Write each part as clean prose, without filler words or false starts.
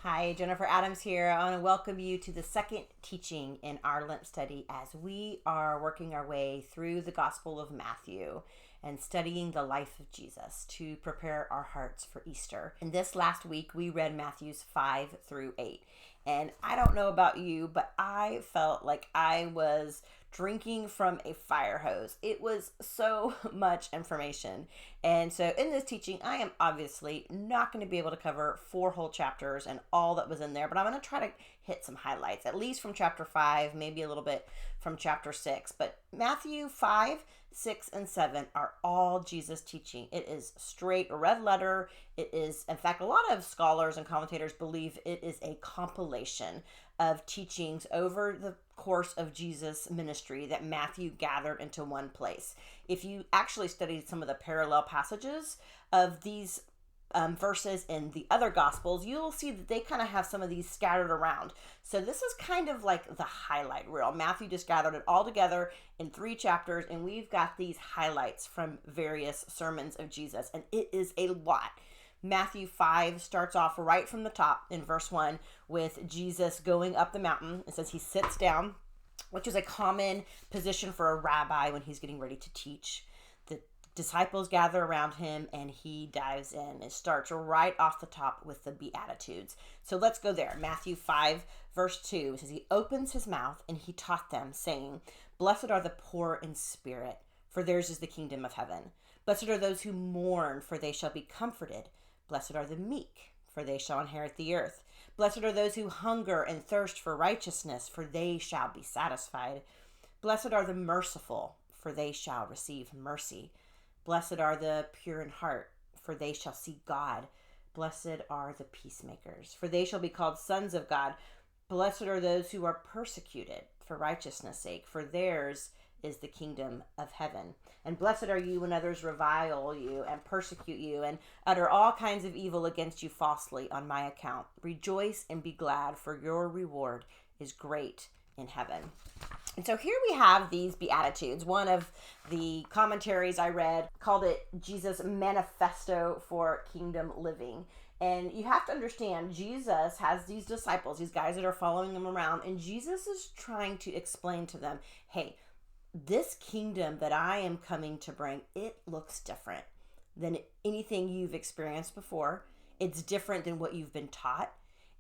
Hi, Jennifer Adams here. I want to welcome you to the second teaching in our Lent study as we are working our way through the Gospel of Matthew and studying the life of Jesus to prepare our hearts for Easter. And this last week, we read Matthews 5 through 8. And I don't know about you, but I felt like I was drinking from a fire hose. It was so much information. And so in this teaching, I am obviously not going to be able to cover 4 whole chapters and all that was in there, but I'm going to try to hit some highlights, at least from chapter 5, maybe a little bit from chapter 6. But Matthew 5, 6, and 7 are all Jesus teaching. It is straight red letter. It is, in fact, a lot of scholars and commentators believe it is a compilation of teachings over the course of Jesus' ministry that Matthew gathered into one place. If you actually studied some of the parallel passages of these verses in the other Gospels, you'll see that they kind of have some of these scattered around. So this is kind of like the highlight reel. Matthew just gathered it all together in 3 chapters, and we've got these highlights from various sermons of Jesus, and it is a lot. Matthew 5 starts off right from the top in verse 1 with Jesus going up the mountain. It says he sits down, which is a common position for a rabbi when he's getting ready to teach. The disciples gather around him and he dives in. It starts right off the top with the Beatitudes. So let's go there. Matthew 5 verse 2 it says he opens his mouth and he taught them, saying, "Blessed are the poor in spirit, for theirs is the kingdom of heaven. Blessed are those who mourn, for they shall be comforted. Blessed are the meek, for they shall inherit the earth. Blessed are those who hunger and thirst for righteousness, for they shall be satisfied. Blessed are the merciful, for they shall receive mercy. Blessed are the pure in heart, for they shall see God. Blessed are the peacemakers, for they shall be called sons of God. Blessed are those who are persecuted for righteousness' sake, for theirs is the kingdom of heaven. And blessed are you when others revile you and persecute you and utter all kinds of evil against you falsely on my account. Rejoice and be glad, for your reward is great in heaven." And so here we have these Beatitudes. One of the commentaries I read called it Jesus' manifesto for kingdom living. And you have to understand, Jesus has these disciples, these guys that are following him around, and Jesus is trying to explain to them, hey, this kingdom that I am coming to bring, it looks different than anything you've experienced before. It's different than what you've been taught.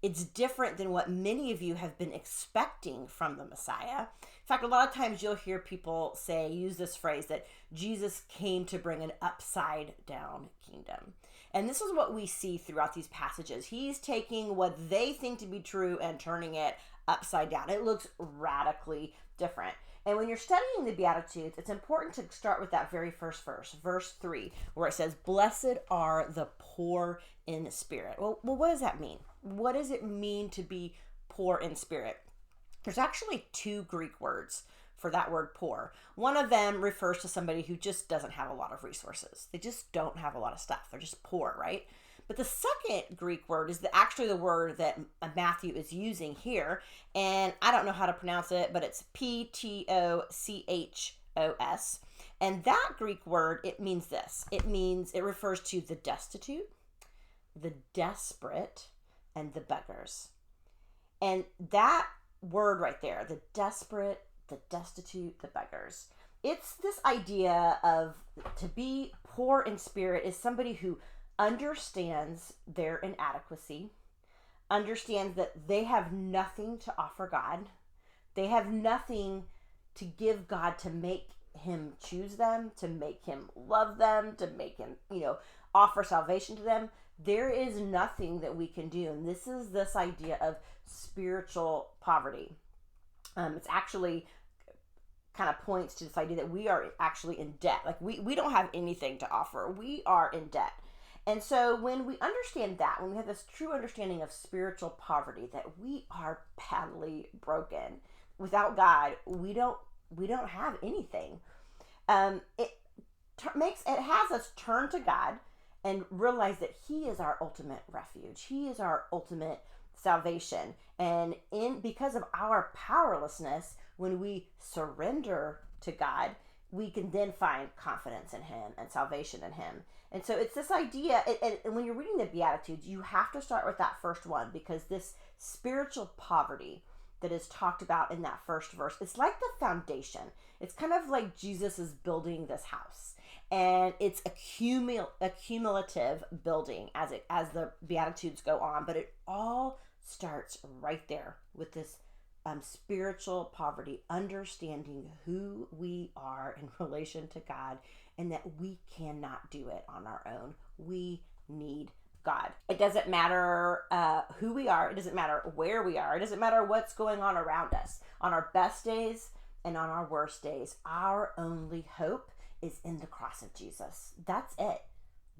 It's different than what many of you have been expecting from the Messiah. In fact, a lot of times you'll hear people use this phrase that Jesus came to bring an upside down kingdom. And this is what we see throughout these passages. He's taking what they think to be true and turning it upside down. It looks radically different. And when you're studying the Beatitudes, it's important to start with that very first verse, verse 3, where it says, "Blessed are the poor in spirit." Well, what does that mean? What does it mean to be poor in spirit? There's actually 2 Greek words for that word poor. One of them refers to somebody who just doesn't have a lot of resources. They just don't have a lot of stuff. They're just poor, right? But the second Greek word is actually the word that Matthew is using here. And I don't know how to pronounce it, but it's Ptochos. And that Greek word, it means this. It refers to the destitute, the desperate, and the beggars. And that word right there, the desperate, the destitute, the beggars, it's this idea of to be poor in spirit is somebody who understands their inadequacy, understands that they have nothing to offer God. They have nothing to give God to make him choose them, to make him love them, to make him, offer salvation to them. There is nothing that we can do. And this is this idea of spiritual poverty. It's actually kind of points to this idea that we are actually in debt. Like we don't have anything to offer. We are in debt. And so when we understand that, when we have this true understanding of spiritual poverty, that we are badly broken. Without God, we don't have anything. It has us turn to God and realize that he is our ultimate refuge. He is our ultimate salvation. And because of our powerlessness, when we surrender to God, we can then find confidence in him and salvation in him. And so it's this idea, and when you're reading the Beatitudes, you have to start with that first one, because this spiritual poverty that is talked about in that first verse, it's like the foundation. It's kind of like Jesus is building this house, and it's a cumulative building as the Beatitudes go on, but it all starts right there with this spiritual poverty, understanding who we are in relation to God, and that we cannot do it on our own. We need God. It doesn't matter who we are. It doesn't matter where we are. It doesn't matter what's going on around us. On our best days and on our worst days, our only hope is in the cross of Jesus. That's it.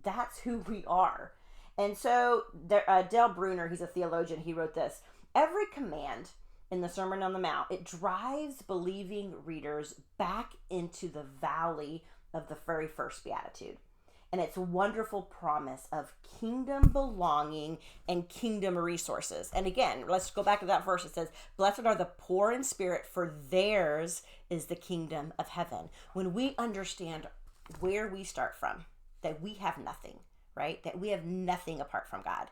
That's who we are. And so Dale Bruner, he's a theologian, he wrote this: every command in the Sermon on the Mount, it drives believing readers back into the valley of the very first beatitude. And its wonderful promise of kingdom belonging and kingdom resources. And again, let's go back to that verse. It says, blessed are the poor in spirit, for theirs is the kingdom of heaven. When we understand where we start from, that we have nothing, right? That we have nothing apart from God.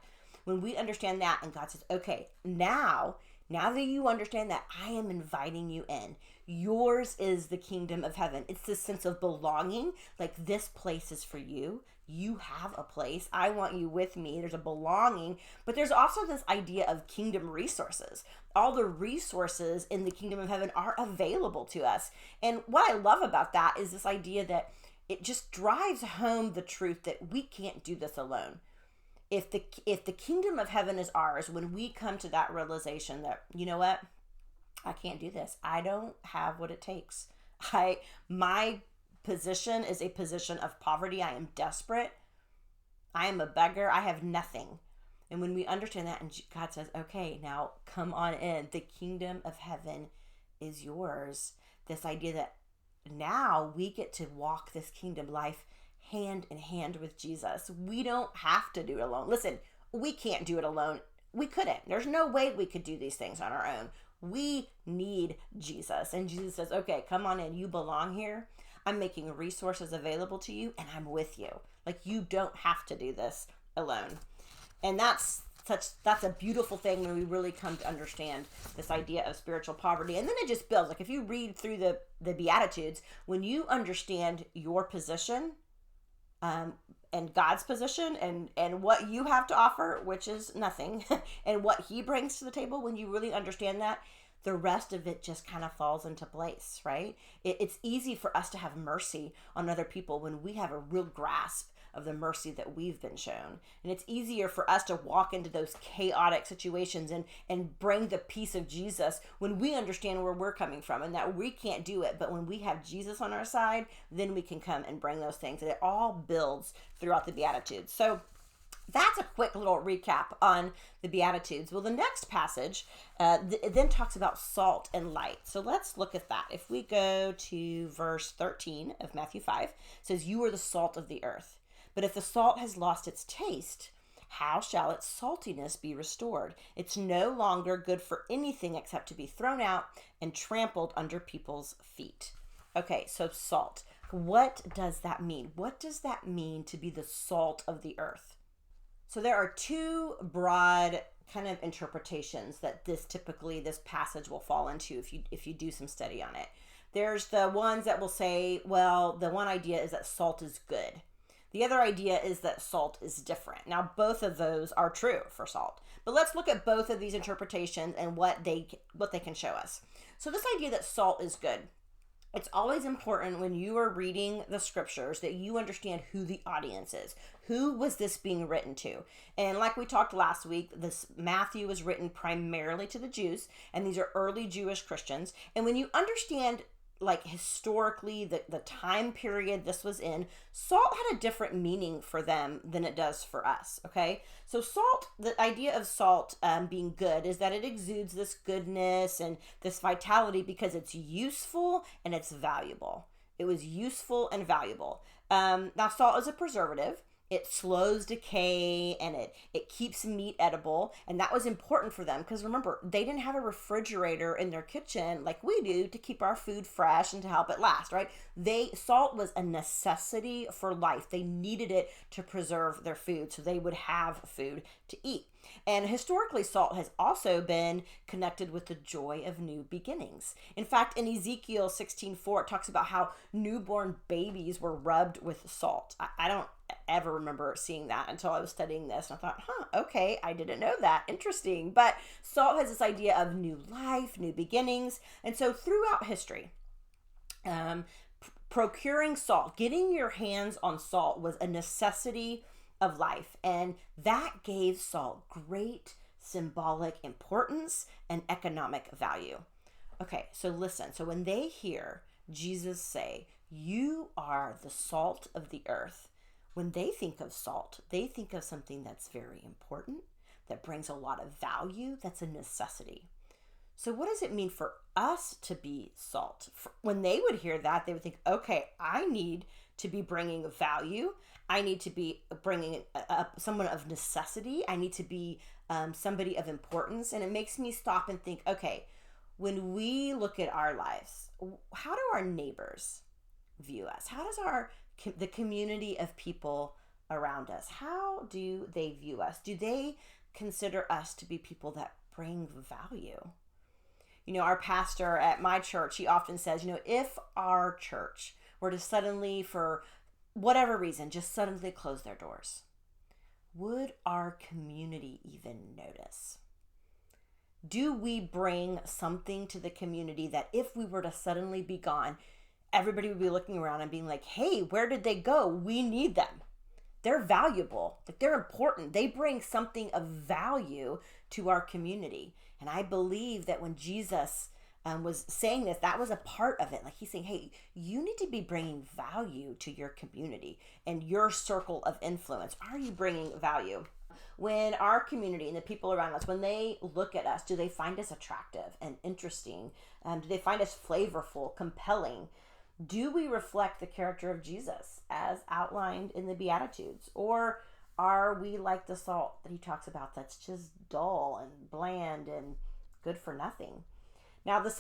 When we understand that, and God says, okay, now that you understand that, I am inviting you in. Yours is the kingdom of heaven. It's this sense of belonging, like this place is for you. You have a place. I want you with me. There's a belonging, but there's also this idea of kingdom resources. All the resources in the kingdom of heaven are available to us. And what I love about that is this idea that it just drives home the truth that we can't do this alone. If the kingdom of heaven is ours, when we come to that realization that, you know what, I can't do this. I don't have what it takes. My position is a position of poverty. I am desperate. I am a beggar. I have nothing. And when we understand that, and God says, okay, now come on in. The kingdom of heaven is yours. This idea that now we get to walk this kingdom life hand in hand with Jesus. We don't have to do it alone. Listen, we can't do it alone. We couldn't. There's no way we could do these things on our own. We need Jesus. And Jesus says, okay, come on in. You belong here. I'm making resources available to you, and I'm with you. Like, you don't have to do this alone. And that's a beautiful thing when we really come to understand this idea of spiritual poverty. And then it just builds. Like, if you read through the Beatitudes, when you understand your position, and God's position and what you have to offer, which is nothing, and what he brings to the table, when you really understand that, the rest of it just kind of falls into place, right? It's easy for us to have mercy on other people when we have a real grasp of the mercy that we've been shown. And it's easier for us to walk into those chaotic situations and bring the peace of Jesus when we understand where we're coming from and that we can't do it. But when we have Jesus on our side, then we can come and bring those things. And it all builds throughout the Beatitudes. So that's a quick little recap on the Beatitudes. Well, the next passage it then talks about salt and light. So let's look at that. If we go to verse 13 of Matthew 5, it says, you are the salt of the earth. But if the salt has lost its taste, how shall its saltiness be restored? It's no longer good for anything except to be thrown out and trampled under people's feet. Okay, so salt. What does that mean? What does that mean to be the salt of the earth? So there are two broad kind of interpretations that this passage will fall into if you do some study on it. There's the ones that will say, well, the one idea is that salt is good. The other idea is that salt is different. Now, both of those are true for salt. But let's look at both of these interpretations and what they can show us. So this idea that salt is good. It's always important when you are reading the scriptures that you understand who the audience is. Who was this being written to? And like we talked last week, this Matthew was written primarily to the Jews, and these are early Jewish Christians. And when you understand like historically the time period this was in, salt had a different meaning for them than it does for us. Okay, so salt, the idea of salt being good is that it exudes this goodness and this vitality because it's useful and it's valuable. It was useful and valuable. Now salt is a preservative. it slows decay and it keeps meat edible. And that was important for them because remember, they didn't have a refrigerator in their kitchen like we do to keep our food fresh and to help it last, right? Salt was a necessity for life. They needed it to preserve their food so they would have food to eat. And historically, salt has also been connected with the joy of new beginnings. In fact, in Ezekiel 16:4, it talks about how newborn babies were rubbed with salt. I don't ever remember seeing that until I was studying this. And I thought, okay, I didn't know that. Interesting. But salt has this idea of new life, new beginnings. And so throughout history, procuring salt, getting your hands on salt was a necessity of life. And that gave salt great symbolic importance and economic value. Okay, so listen. So when they hear Jesus say, "You are the salt of the earth," when they think of salt, they think of something that's very important, that brings a lot of value, that's a necessity. So what does it mean for us to be salt? When they would hear that, they would think, okay, I need to be bringing value. I need to be bringing someone of necessity. I need to be somebody of importance. And it makes me stop and think, okay, when we look at our lives, how do our neighbors view us? How does the community of people around us, how do they view us? Do they consider us to be people that bring value? Our pastor at my church, he often says, if our church were to suddenly, for whatever reason, just suddenly close their doors, would our community even notice? Do we bring something to the community that if we were to suddenly be gone, everybody would be looking around and being like, hey, where did they go? We need them. They're valuable. They're important. They bring something of value to our community. And I believe that when Jesus was saying this, that was a part of it. Like he's saying, hey, you need to be bringing value to your community and your circle of influence. Are you bringing value? When our community and the people around us, when they look at us, do they find us attractive and interesting? Do they find us flavorful, compelling? Do we reflect the character of Jesus as outlined in the Beatitudes? Or are we like the salt that he talks about that's just dull and bland and good for nothing? Now, that's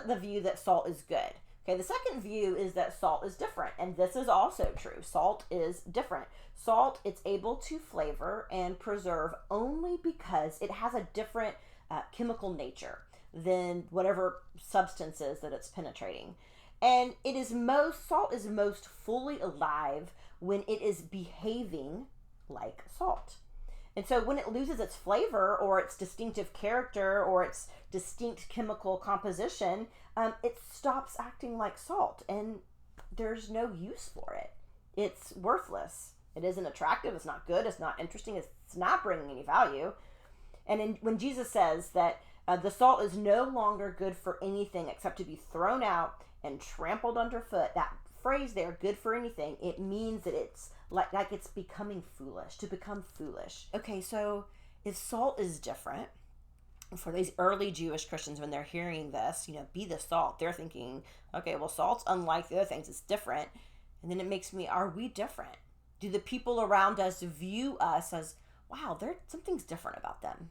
the view that salt is good. Okay, the second view is that salt is different, and this is also true. Salt is different. Salt, it's able to flavor and preserve only because it has a different chemical nature than whatever substances that it's penetrating. And salt is most fully alive when it is behaving like salt. And so when it loses its flavor or its distinctive character or its distinct chemical composition, it stops acting like salt and there's no use for it. It's worthless. It isn't attractive. It's not good. It's not interesting. It's not bringing any value. And when Jesus says that the salt is no longer good for anything except to be thrown out and trampled underfoot, that phrase there, good for anything, it means that it's like it's becoming foolish, to become foolish. Okay, so if salt is different, for these early Jewish Christians, when they're hearing this, be the salt, they're thinking, okay, well, salt's unlike the other things, it's different. And then it makes me, are we different? Do the people around us view us as, wow, something's different about them?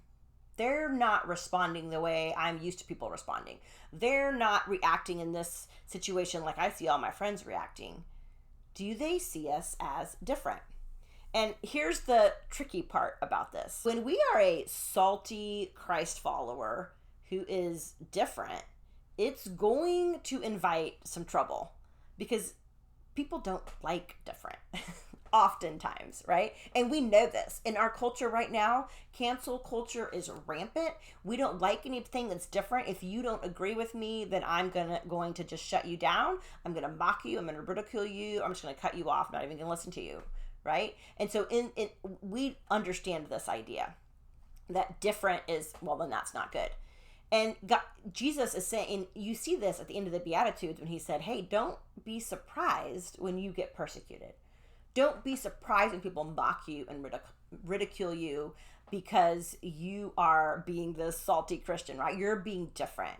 They're not responding the way I'm used to people responding. They're not reacting in this situation like I see all my friends reacting. Do they see us as different? And here's the tricky part about this. When we are a salty Christ follower who is different, it's going to invite some trouble because people don't like different. Oftentimes, right? And we know this. In our culture right now, cancel culture is rampant. We don't like anything that's different. If you don't agree with me, then I'm going to just shut you down. I'm going to mock you. I'm going to ridicule you. I'm just going to cut you off. I'm not even going to listen to you, right? And so we understand this idea that different is, well, then that's not good. And Jesus is saying, and you see this at the end of the Beatitudes when he said, hey, don't be surprised when you get persecuted. Don't be surprised when people mock you and ridicule you because you are being this salty Christian, right? You're being different.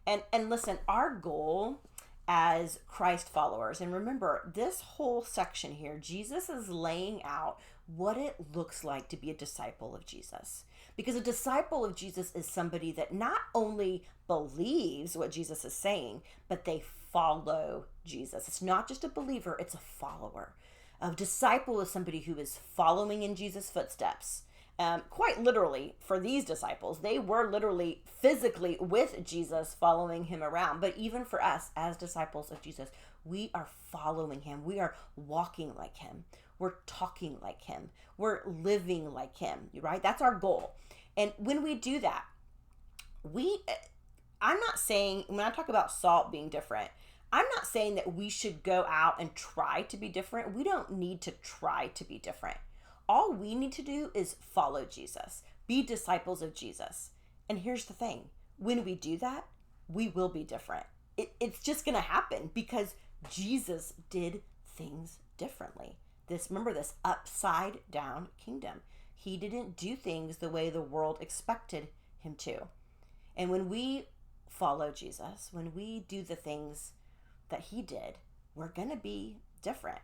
And listen, our goal as Christ followers, and remember, this whole section here, Jesus is laying out what it looks like to be a disciple of Jesus. Because a disciple of Jesus is somebody that not only believes what Jesus is saying, but they follow Jesus. It's not just a believer, it's a follower. A disciple is somebody who is following in Jesus' footsteps. Quite literally, for these disciples, they were literally physically with Jesus, following him around. But even for us as disciples of Jesus, we are following him. We are walking like him. We're talking like him. We're living like him, right? That's our goal. And when we do that, I'm not saying, when I talk about salt being different, I'm not saying that we should go out and try to be different. We don't need to try to be different. All we need to do is follow Jesus, be disciples of Jesus. And here's the thing, when we do that, we will be different. It's just going to happen because Jesus did things differently. Remember this upside down kingdom. He didn't do things the way the world expected him to. And when we follow Jesus, when we do the things that he did, we're going to be different.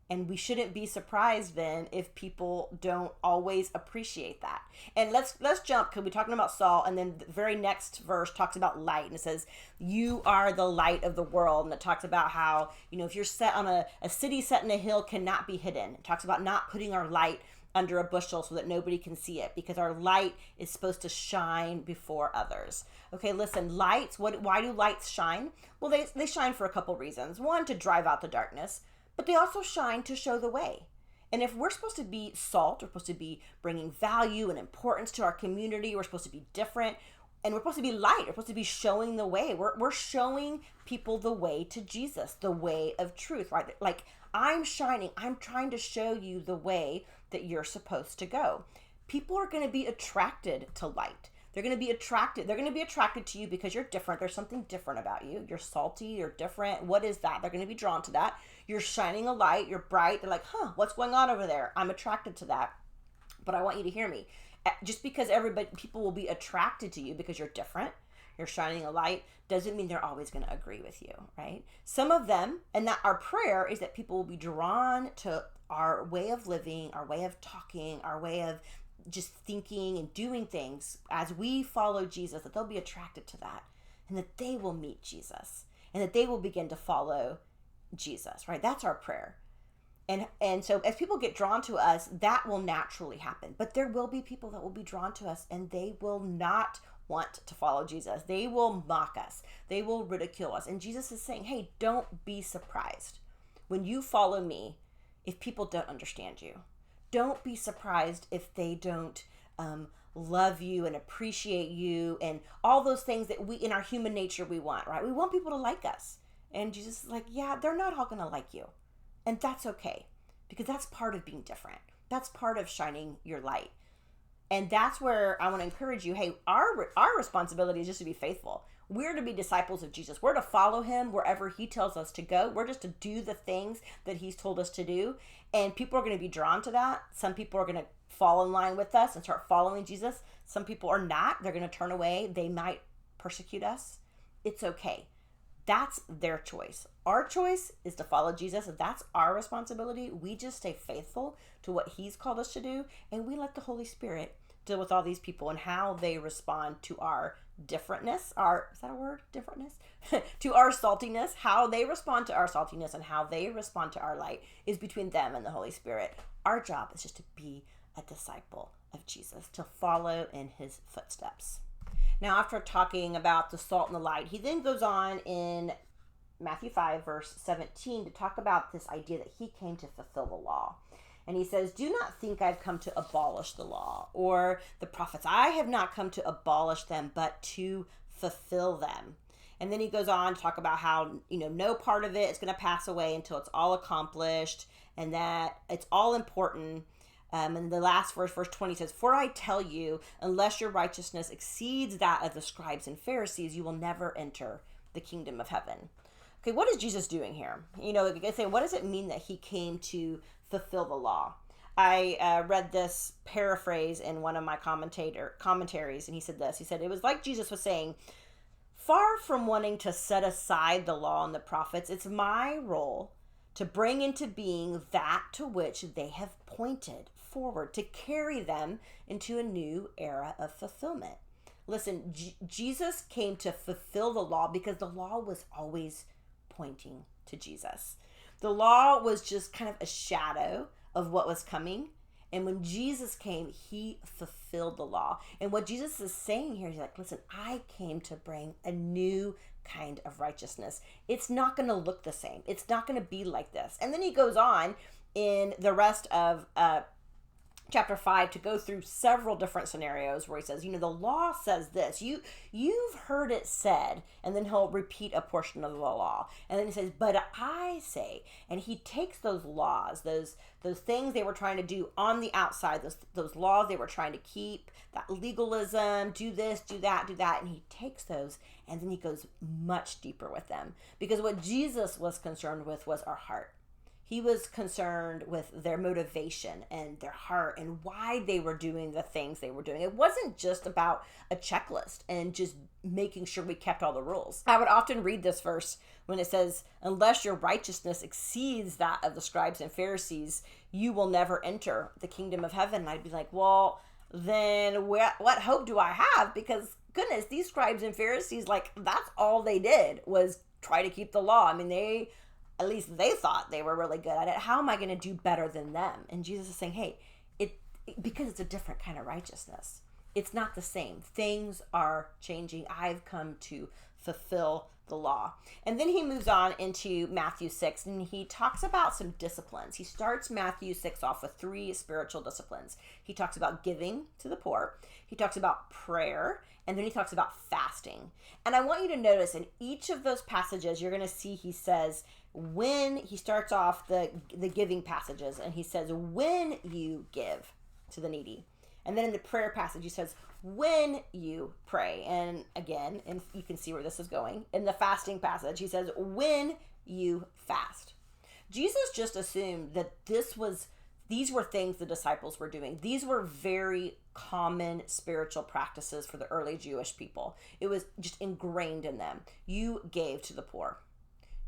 And we shouldn't be surprised then if people don't always appreciate that. And let's jump, because we're talking about salt, and then the very next verse talks about light, and it says, you are the light of the world. And it talks about how, if you're set on a city set in a hill cannot be hidden. It talks about not putting our light under a bushel so that nobody can see it, because our light is supposed to shine before others. Okay, listen, lights, why do lights shine? Well, they shine for a couple reasons. One, to drive out the darkness, but they also shine to show the way. And if we're supposed to be salt, we're supposed to be bringing value and importance to our community, we're supposed to be different, and we're supposed to be light, we're supposed to be showing the way. We're showing people the way to Jesus, the way of truth, right? Like, I'm shining, I'm trying to show you the way that you're supposed to go. People are going to be attracted to light. They're going to be attracted to you because you're different. There's something different about you. You're salty, you're different. What is that? They're going to be drawn to that. You're shining a light, you're bright. They're like, what's going on over there? I'm attracted to that. But I want you to hear me. Just because people will be attracted to you because you're different, you're shining a light, doesn't mean they're always going to agree with you, right? Some of them, and that our prayer is that people will be drawn to our way of living, our way of talking, our way of just thinking and doing things as we follow Jesus, that they'll be attracted to that, and that they will meet Jesus, and that they will begin to follow Jesus, right? That's our prayer. And so as people get drawn to us, that will naturally happen. But there will be people that will be drawn to us, and they will not want to follow Jesus. They will mock us. They will ridicule us. And Jesus is saying, hey, don't be surprised when you follow me if people don't understand you. Don't be surprised if they don't love you and appreciate you and all those things that we, in our human nature, we want, right? We want people to like us. And Jesus is like, yeah, they're not all going to like you. And that's okay, because that's part of being different. That's part of shining your light. And that's where I want to encourage you, hey, our responsibility is just to be faithful. We're to be disciples of Jesus. We're to follow him wherever he tells us to go. We're just to do the things that he's told us to do. And people are going to be drawn to that. Some people are going to fall in line with us and start following Jesus. Some people are not. They're going to turn away. They might persecute us. It's okay. That's their choice. Our choice is to follow Jesus. That's our responsibility. We just stay faithful to what he's called us to do. And we let the Holy Spirit deal with all these people and how they respond to our differentness, is that a word? Differentness? To our saltiness, how they respond to our saltiness and how they respond to our light is between them and the Holy Spirit. Our job is just to be a disciple of Jesus, to follow in his footsteps. Now, after talking about the salt and the light, he then goes on in Matthew 5, verse 17, to talk about this idea that he came to fulfill the law. And he says, do not think I've come to abolish the law or the prophets. I have not come to abolish them, but to fulfill them. And then he goes on to talk about how, no part of it is going to pass away until it's all accomplished, and that it's all important. And the last verse 20 says, for I tell you, unless your righteousness exceeds that of the scribes and Pharisees, you will never enter the kingdom of heaven. Okay, what is Jesus doing here? You can say, what does it mean that he came to fulfill the law? I read this paraphrase in one of my commentaries, and he said this. He said, it was like Jesus was saying, far from wanting to set aside the law and the prophets, it's my role to bring into being that to which they have pointed forward, to carry them into a new era of fulfillment. Listen, Jesus came to fulfill the law because the law was always pointing to Jesus. The law was just kind of a shadow of what was coming. And when Jesus came, he fulfilled the law. And what Jesus is saying here, he's like, listen, I came to bring a new kind of righteousness. It's not going to look the same. It's not going to be like this. And then he goes on in the rest of chapter 5 to go through several different scenarios where he says, the law says this. You've heard it said, and then he'll repeat a portion of the law. And then he says, but I say, and he takes those laws, those things they were trying to do on the outside, those laws they were trying to keep, that legalism, do this, do that, and he takes those and then he goes much deeper with them. Because what Jesus was concerned with was our heart. He was concerned with their motivation and their heart and why they were doing the things they were doing. It wasn't just about a checklist and just making sure we kept all the rules. I would often read this verse when it says, unless your righteousness exceeds that of the scribes and Pharisees, you will never enter the kingdom of heaven. And I'd be like, well, then what hope do I have? Because goodness, these scribes and Pharisees, that's all they did was try to keep the law. I mean, at least they thought they were really good at it. How am I going to do better than them? And Jesus is saying, hey, because it's a different kind of righteousness. It's not the same. Things are changing. I've come to fulfill the law. And then he moves on into Matthew 6, and he talks about some disciplines. He starts Matthew 6 off with 3 spiritual disciplines. He talks about giving to the poor. He talks about prayer. And then he talks about fasting. And I want you to notice in each of those passages, you're going to see he says, when he starts off the giving passages, and he says, when you give to the needy. And then in the prayer passage, he says, when you pray. And again, and you can see where this is going. In the fasting passage, he says, when you fast. Jesus just assumed that these were things the disciples were doing. These were very common spiritual practices for the early Jewish people. It was just ingrained in them. You gave to the poor.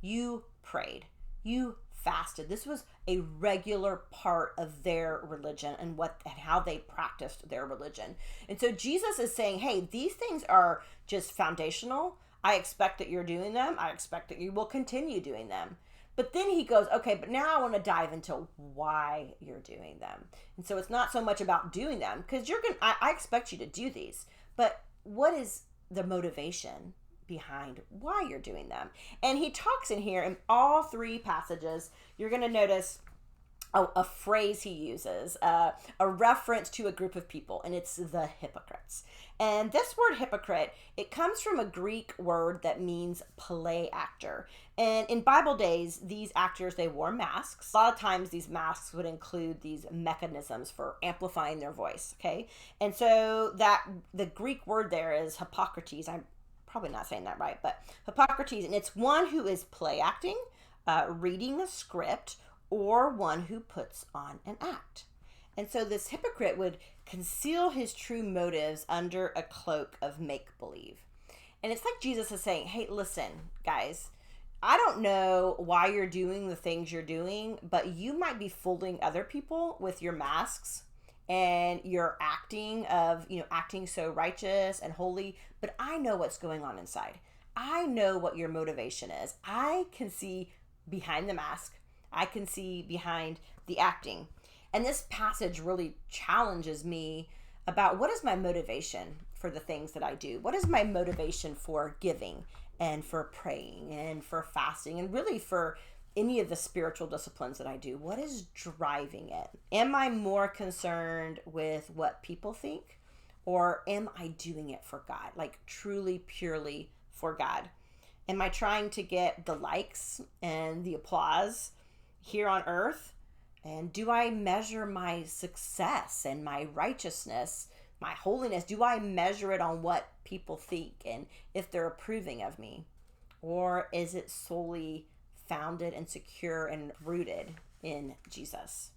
You prayed. You fasted. This was a regular part of their religion and how they practiced their religion. And so Jesus is saying, hey, these things are just foundational. I expect that you're doing them. I expect that you will continue doing them. But then he goes, okay, but now I want to dive into why you're doing them. And so it's not so much about doing them, because I expect you to do these, but what is the motivation behind why you're doing them? And he talks in here in all 3 passages. You're going to notice a phrase he uses, a reference to a group of people, and it's the hypocrites. And this word hypocrite, it comes from a Greek word that means play actor. And in Bible days, these actors, they wore masks. A lot of times these masks would include these mechanisms for amplifying their voice, okay? And so the Greek word there is Hippocrates. I'm probably not saying that right, but Hippocrates, and it's one who is play acting, reading a script, or one who puts on an act. And so this hypocrite would conceal his true motives under a cloak of make-believe. And it's like Jesus is saying, hey, listen, guys, I don't know why you're doing the things you're doing, but you might be fooling other people with your masks and your acting so righteous and holy, but I know what's going on inside. I know what your motivation is. I can see behind the mask. I can see behind the acting. And this passage really challenges me about what is my motivation for the things that I do? What is my motivation for giving and for praying and for fasting and really for any of the spiritual disciplines that I do? What is driving it? Am I more concerned with what people think, or am I doing it for God? Like truly, purely for God? Am I trying to get the likes and the applause here on earth? And do I measure my success and my righteousness, my holiness? Do I measure it on what people think and if they're approving of me? Or is it solely founded and secure and rooted in Jesus?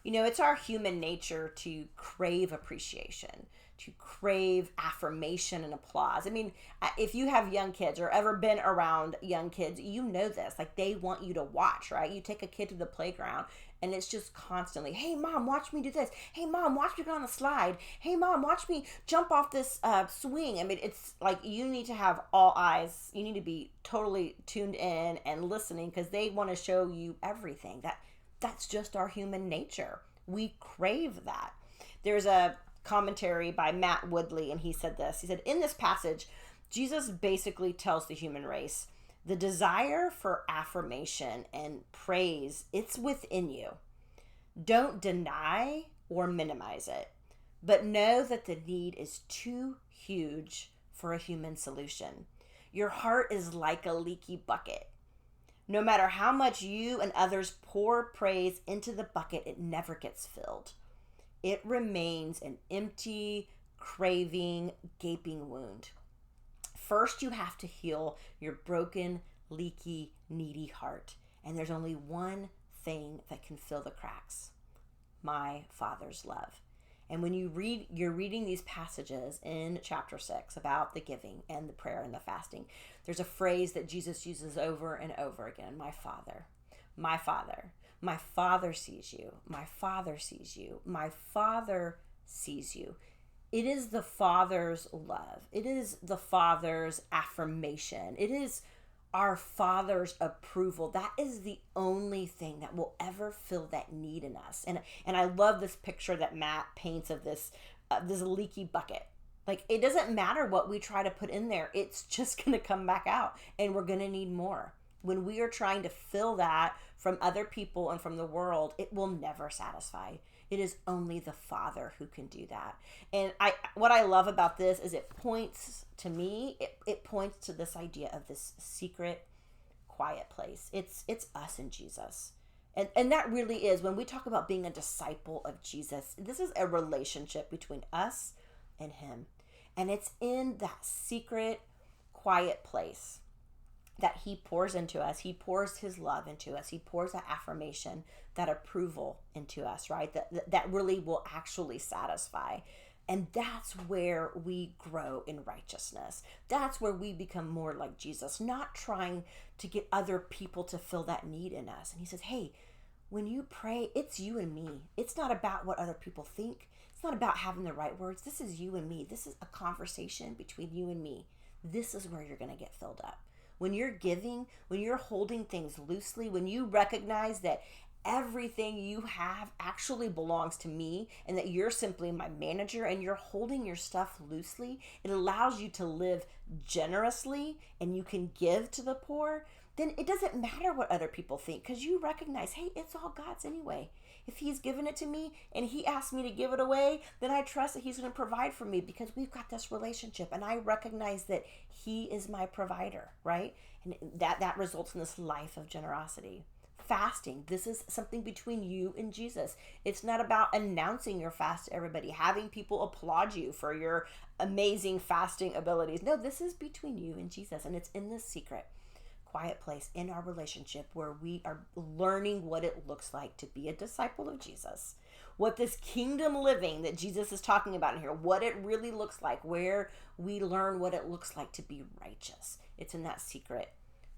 You know, it's our human nature to crave appreciation, to crave affirmation and applause. I mean, if you have young kids or ever been around young kids, you know this. Like, they want you to watch, right? You take a kid to the playground and it's just constantly, hey, mom, watch me do this. Hey, mom, watch me go on the slide. Hey, mom, watch me jump off this swing. I mean, it's like you need to have all eyes. You need to be totally tuned in and listening because they want to show you everything. That's just our human nature. We crave that. There's a commentary by Matt Woodley, and he said this. He said, in this passage, Jesus basically tells the human race, the desire for affirmation and praise, it's within you. Don't deny or minimize it, but know that the need is too huge for a human solution. Your heart is like a leaky bucket. No matter how much you and others pour praise into the bucket, it never gets filled. It remains an empty, craving, gaping wound. First, you have to heal your broken, leaky, needy heart. And there's only one thing that can fill the cracks: my Father's love. And when you're reading these passages in chapter 6 about the giving and the prayer and the fasting, there's a phrase that Jesus uses over and over again: my Father, my Father. My Father sees you. My Father sees you. My Father sees you. It is the Father's love. It is the Father's affirmation. It is our Father's approval. That is the only thing that will ever fill that need in us. And I love this picture that Matt paints of this leaky bucket. Like, it doesn't matter what we try to put in there. It's just going to come back out, and we're going to need more. When we are trying to fill that from other people and from the world, it will never satisfy. It is only the Father who can do that. And what I love about this is it points to me, it points to this idea of this secret, quiet place. It's us and Jesus. And that really is, when we talk about being a disciple of Jesus, this is a relationship between us and him. And it's in that secret, quiet place that he pours into us. He pours his love into us. He pours that affirmation, that approval into us, right? That really will actually satisfy. And that's where we grow in righteousness. That's where we become more like Jesus, not trying to get other people to fill that need in us. And he says, hey, when you pray, it's you and me. It's not about what other people think. It's not about having the right words. This is you and me. This is a conversation between you and me. This is where you're going to get filled up. When you're giving, when you're holding things loosely, when you recognize that everything you have actually belongs to me and that you're simply my manager and you're holding your stuff loosely, it allows you to live generously and you can give to the poor. Then it doesn't matter what other people think, because you recognize, hey, it's all God's anyway. If he's given it to me and he asked me to give it away, then I trust that he's going to provide for me because we've got this relationship and I recognize that he is my provider, right? And that results in this life of generosity. Fasting, this is something between you and Jesus. It's not about announcing your fast to everybody, having people applaud you for your amazing fasting abilities. No, this is between you and Jesus, and it's in this secret, quiet place in our relationship where we are learning what it looks like to be a disciple of Jesus, what this kingdom living that Jesus is talking about in here, what it really looks like, where we learn what it looks like to be righteous. It's in that secret,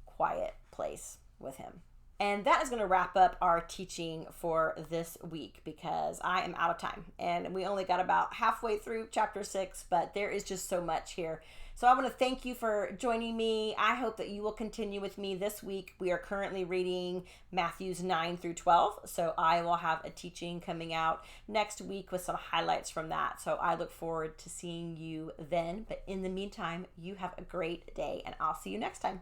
quiet place with him. And that is going to wrap up our teaching for this week because I am out of time and we only got about halfway through chapter 6, but there is just so much here. So I want to thank you for joining me. I hope that you will continue with me this week. We are currently reading Matthews 9 through 12. So I will have a teaching coming out next week with some highlights from that. So I look forward to seeing you then. But in the meantime, you have a great day and I'll see you next time.